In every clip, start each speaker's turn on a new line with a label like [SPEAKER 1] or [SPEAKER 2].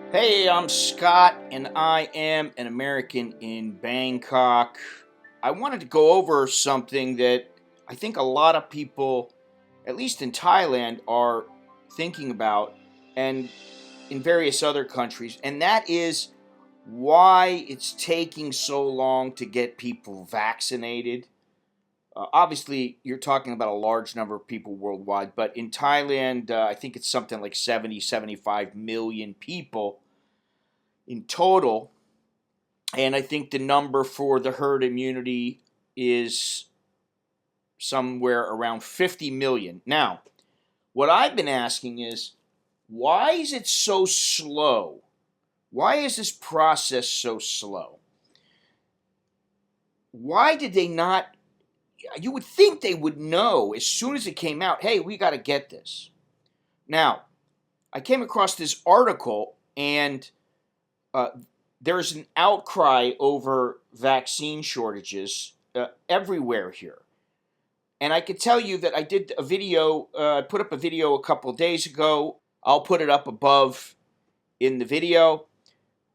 [SPEAKER 1] Hey, I'm Scott, and I am an American in Bangkok. I wanted to go over something that I think a lot of people, at least in Thailand, are thinking about, and in various other countries, and that is why it's taking so long to get people vaccinated. Obviously, you're talking about a large number of people worldwide, but in Thailand, I think it's something like 70, 75 million people in total. And I think the number for the herd immunity is somewhere around 50 million. Now, what I've been asking is, why is it so slow? Why is this process so slow? Why did they not? You would think they would know as soon as it came out, hey, we got to get this. Now, I came across this article, and uh, there's an outcry over vaccine shortages everywhere here. And I can tell you that I did a video, I put up a video a couple of days ago. I'll put it up above in the video.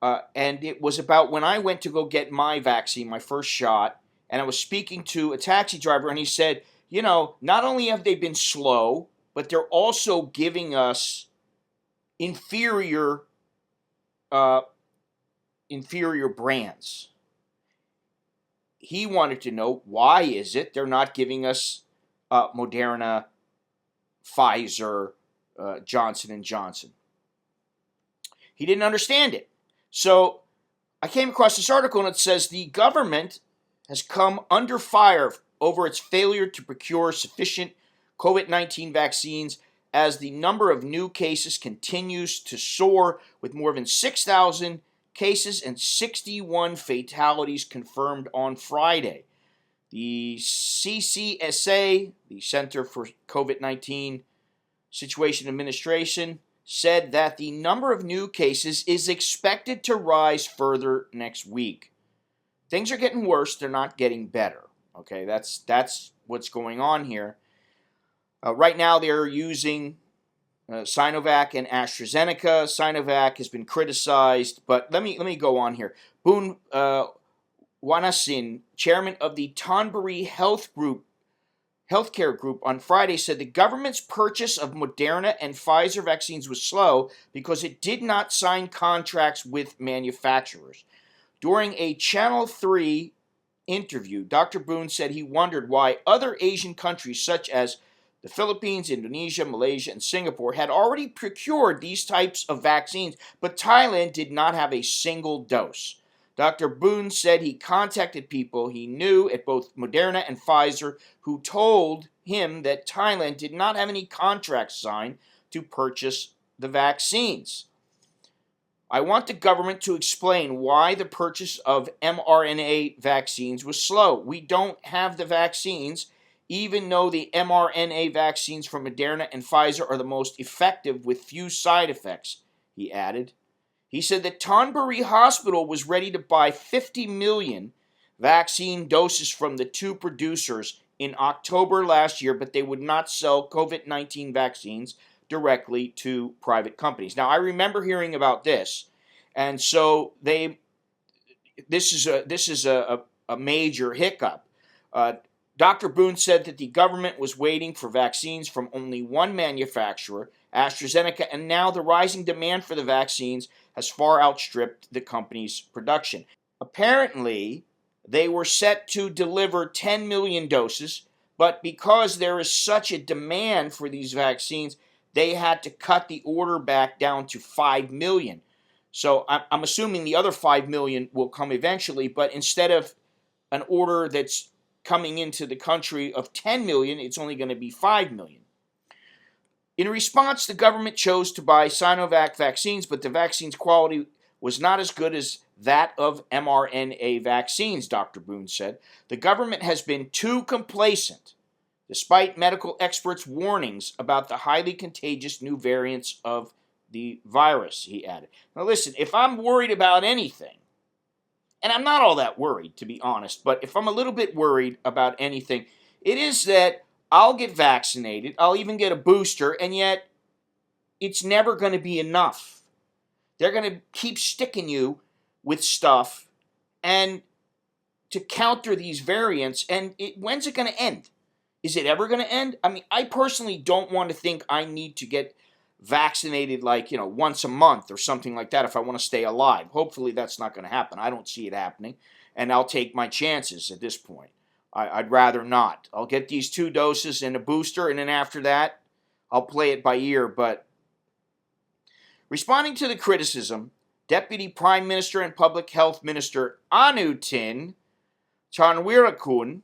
[SPEAKER 1] And it was about when I went to go get my vaccine, my first shot, and I was speaking to a taxi driver, and he said, not only have they been slow, but they're also giving us inferior uh, inferior brands. He wanted to know, why is it they're not giving us Moderna, Pfizer, Johnson and Johnson. He didn't understand it. So I came across this article, and it says the government has come under fire over its failure to procure sufficient COVID-19 vaccines as the number of new cases continues to soar, with more than 6,000 cases and 61 fatalities confirmed on Friday. The CCSA, the Center for COVID-19 Situation Administration, said that the number of new cases is expected to rise further next week. Things are getting worse, they're not getting better. Okay, that's what's going on here. Right now they're using Synovac and AstraZeneca. Synovac has been criticized, but let me go on here. Boon Wanasin, chairman of the Tonbury Healthcare Group, on Friday said the government's purchase of Moderna and Pfizer vaccines was slow because it did not sign contracts with manufacturers. During a Channel 3 interview, Dr. Boone said he wondered why other Asian countries such as the Philippines, Indonesia, Malaysia, and Singapore had already procured these types of vaccines, but Thailand did not have a single dose. Dr. Boone said he contacted people he knew at both Moderna and Pfizer who told him that Thailand did not have any contracts signed to purchase the vaccines. I want the government to explain why the purchase of mRNA vaccines was slow. We don't have the vaccines, even though the mRNA vaccines from Moderna and Pfizer are the most effective with few side effects, he added. He said that Tonbury Hospital was ready to buy 50 million vaccine doses from the two producers in October last year, but they would not sell COVID-19 vaccines directly to private companies. Now, I remember hearing about this, and so this is a major hiccup. Dr. Boone said that the government was waiting for vaccines from only one manufacturer, AstraZeneca, and now the rising demand for the vaccines has far outstripped the company's production. Apparently, they were set to deliver 10 million doses, but because there is such a demand for these vaccines, they had to cut the order back down to 5 million. So I'm assuming the other 5 million will come eventually, but instead of an order that's coming into the country of 10 million, it's only going to be 5 million. In response, the government chose to buy Sinovac vaccines, but the vaccine's quality was not as good as that of mRNA vaccines, Dr. Boone said. The government has been too complacent, despite medical experts' warnings about the highly contagious new variants of the virus, he added. Now listen, if I'm worried about anything, and I'm not all that worried, to be honest, but if I'm a little bit worried about anything, it is that I'll get vaccinated, I'll even get a booster, and yet it's never going to be enough. They're going to keep sticking you with stuff and to counter these variants. And when's it going to end? Is it ever going to end? I mean, I personally don't want to think I need to get vaccinated once a month or something like that if I want to stay alive. Hopefully that's not going to happen. I don't see it happening, and I'll take my chances at this point. I'd rather not. I'll get these 2 doses and a booster, and then after that, I'll play it by ear. But responding to the criticism, Deputy Prime Minister and Public Health Minister Anutin Charnvirakul,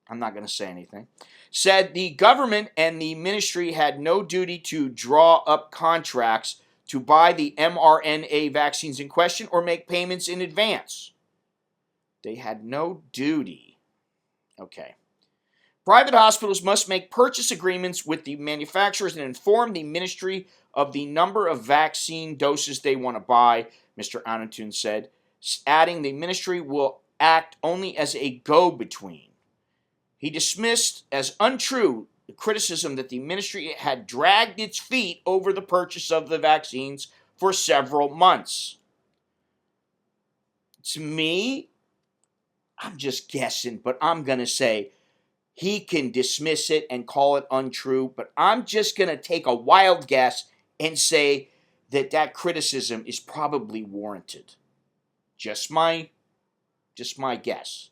[SPEAKER 1] I'm not going to say anything, said the government and the ministry had no duty to draw up contracts to buy the mRNA vaccines in question or make payments in advance. They had no duty. Okay. Private hospitals must make purchase agreements with the manufacturers and inform the ministry of the number of vaccine doses they want to buy, Mr. Anutin said, adding the ministry will act only as a go-between. He dismissed as untrue the criticism that the ministry had dragged its feet over the purchase of the vaccines for several months. To me, I'm just guessing, but I'm going to say he can dismiss it and call it untrue, but I'm just going to take a wild guess and say that criticism is probably warranted. Just my guess.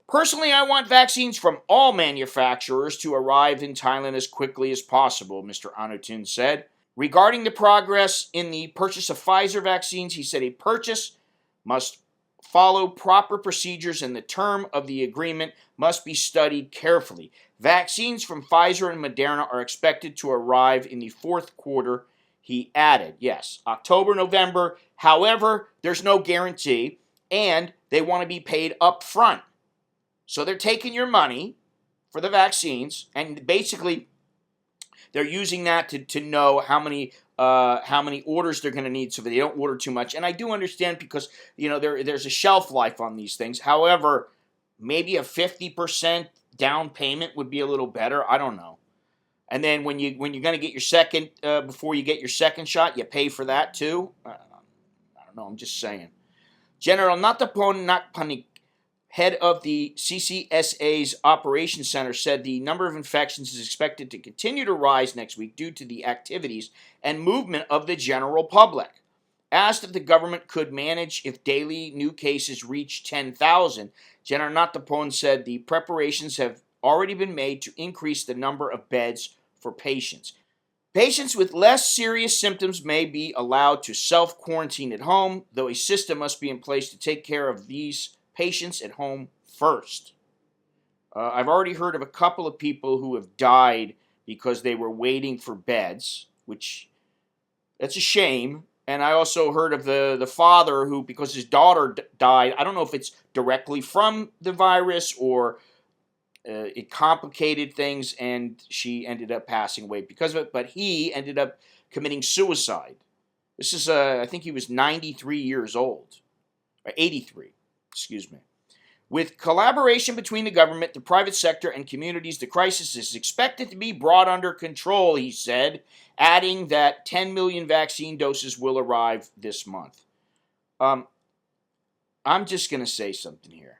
[SPEAKER 1] Personally, I want vaccines from all manufacturers to arrive in Thailand as quickly as possible, Mr. Anutin said. Regarding the progress in the purchase of Pfizer vaccines, he said a purchase must follow proper procedures and the term of the agreement must be studied carefully. Vaccines from Pfizer and Moderna are expected to arrive in the 4th quarter, he added. Yes, October, November. However, there's no guarantee, and they want to be paid up front. So they're taking your money for the vaccines, and basically they're using that to know how many orders they're going to need, so that they don't order too much. And I do understand because there's a shelf life on these things. However, maybe a 50% down payment would be a little better. I don't know. And then when you're going to get your second before you get your second shot, you pay for that too. I don't know. I'm just saying. General Natapon Nakpanik, head of the CCSA's Operations Center, said the number of infections is expected to continue to rise next week due to the activities and movement of the general public. Asked if the government could manage if daily new cases reach 10,000, General Natapon said the preparations have already been made to increase the number of beds for patients. Patients with less serious symptoms may be allowed to self-quarantine at home, though a system must be in place to take care of these patients at home first. I've already heard of a couple of people who have died because they were waiting for beds, which that's a shame. And I also heard of the father who, because his daughter died, I don't know if it's directly from the virus or it complicated things and she ended up passing away because of it, but he ended up committing suicide. This is, I think he was 93 years old, or 83. Excuse me. With collaboration between the government, the private sector, and communities, the crisis is expected to be brought under control, he said, adding that 10 million vaccine doses will arrive this month. I'm just going to say something here.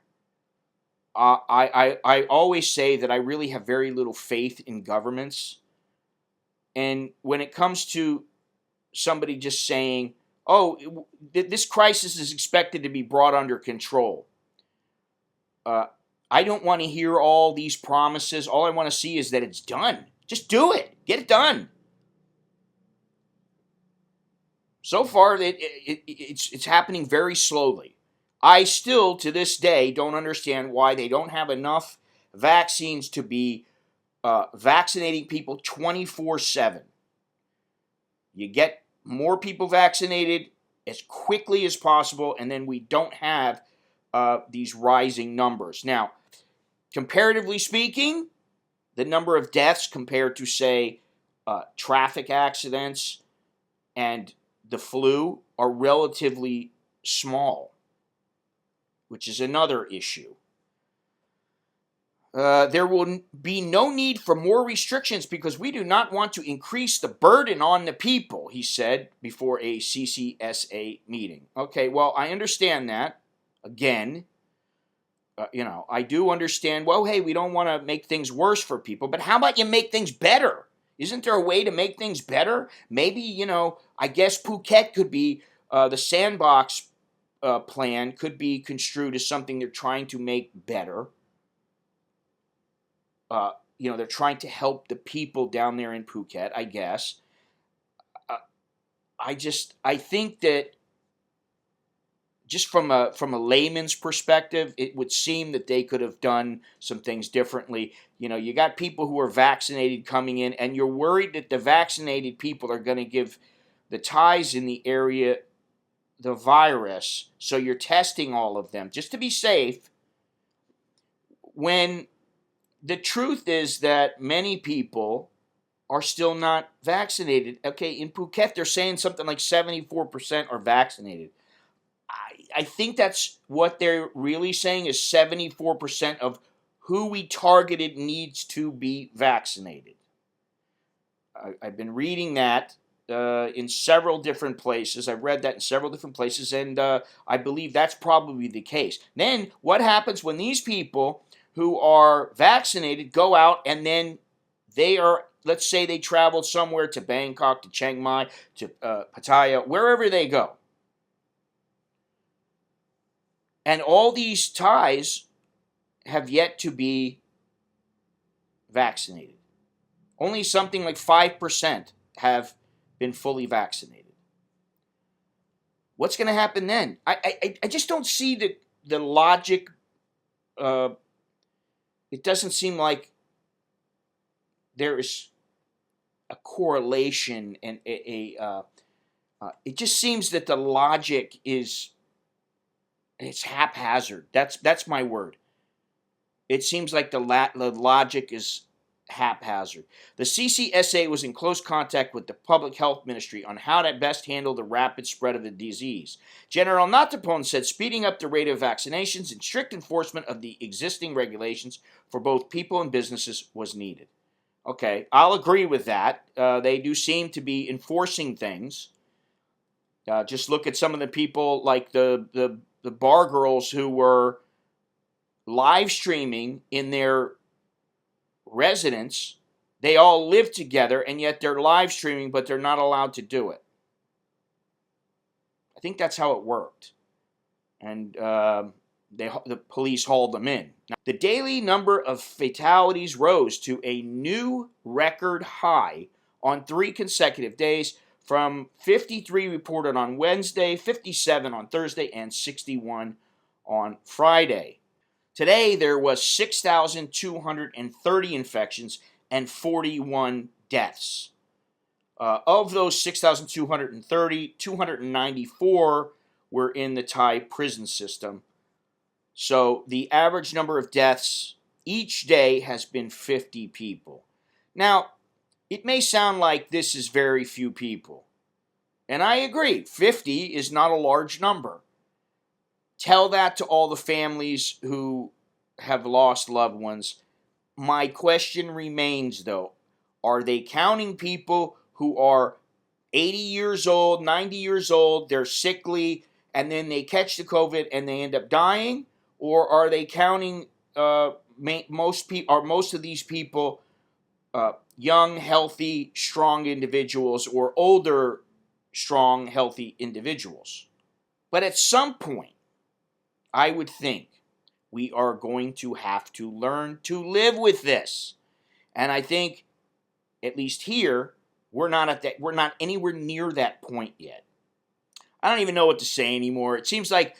[SPEAKER 1] I always say that I really have very little faith in governments. And when it comes to somebody just saying, oh, this crisis is expected to be brought under control. I don't want to hear all these promises. All I want to see is that it's done. Just do it. Get it done. So far, it's happening very slowly. I still, to this day, don't understand why they don't have enough vaccines to be vaccinating people 24/7. You get more people vaccinated as quickly as possible, and then we don't have these rising numbers. Now, comparatively speaking, the number of deaths compared to, say, traffic accidents and the flu are relatively small, which is another issue. There will be no need for more restrictions because we do not want to increase the burden on the people, he said before a CCSA meeting. Okay, well, I understand that. Again, I do understand, well, hey, we don't want to make things worse for people, but how about you make things better? Isn't there a way to make things better? Maybe, I guess Phuket could be, the sandbox plan could be construed as something they're trying to make better. They're trying to help the people down there in Phuket, I guess. I think that just from a layman's perspective, it would seem that they could have done some things differently. You got people who are vaccinated coming in, and you're worried that the vaccinated people are going to give the Thais in the area the virus, so you're testing all of them just to be safe, when the truth is that many people are still not vaccinated. Okay, in Phuket, they're saying something like 74% are vaccinated. I think that's what they're really saying, is 74% of who we targeted needs to be vaccinated. I've been reading that in several different places. I've read that in several different places, and I believe that's probably the case. Then what happens when these people who are vaccinated go out and then they are, let's say they traveled somewhere to Bangkok, to Chiang Mai, to Pattaya, wherever they go. And all these Thais have yet to be vaccinated. Only something like 5% have been fully vaccinated. What's going to happen then? I just don't see the logic. It doesn't seem like there is a correlation, and it just seems that the logic is, it's haphazard. That's my word. It seems like the logic is haphazard. The CCSA was in close contact with the Public Health Ministry on how to best handle the rapid spread of the disease. General Natapon said speeding up the rate of vaccinations and strict enforcement of the existing regulations for both people and businesses was needed. Okay, I'll agree with that. They do seem to be enforcing things. Just look at some of the people like the bar girls who were live streaming in their residence. They all live together, and yet they're live streaming, but they're not allowed to do it. I think that's how it worked. And the police hauled them in. Now, the daily number of fatalities rose to a new record high on 3 consecutive days, from 53 reported on Wednesday, 57 on Thursday, and 61 on Friday. Today, there was 6,230 infections and 41 deaths. Of those 6,230, 294 were in the Thai prison system. So the average number of deaths each day has been 50 people. Now, it may sound like this is very few people. And I agree, 50 is not a large number. Tell that to all the families who have lost loved ones. My question remains, though, are they counting people who are 80 years old, 90 years old, they're sickly, and then they catch the COVID and they end up dying? Or are they counting most of these people young, healthy, strong individuals, or older, strong, healthy individuals? But at some point, I would think we are going to have to learn to live with this. And I think, at least here, we're not anywhere near that point yet. I don't even know what to say anymore. It seems like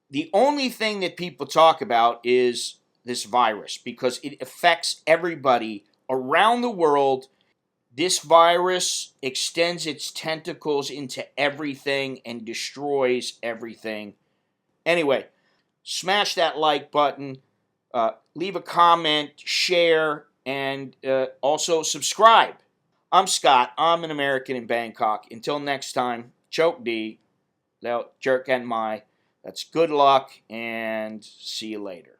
[SPEAKER 1] the only thing that people talk about is this virus, because it affects everybody around the world. This virus extends its tentacles into everything and destroys everything. Anyway, smash that like button, leave a comment, share, and also subscribe. I'm Scott. I'm an American in Bangkok. Until next time, choke D, jerk and my. That's good luck, and see you later.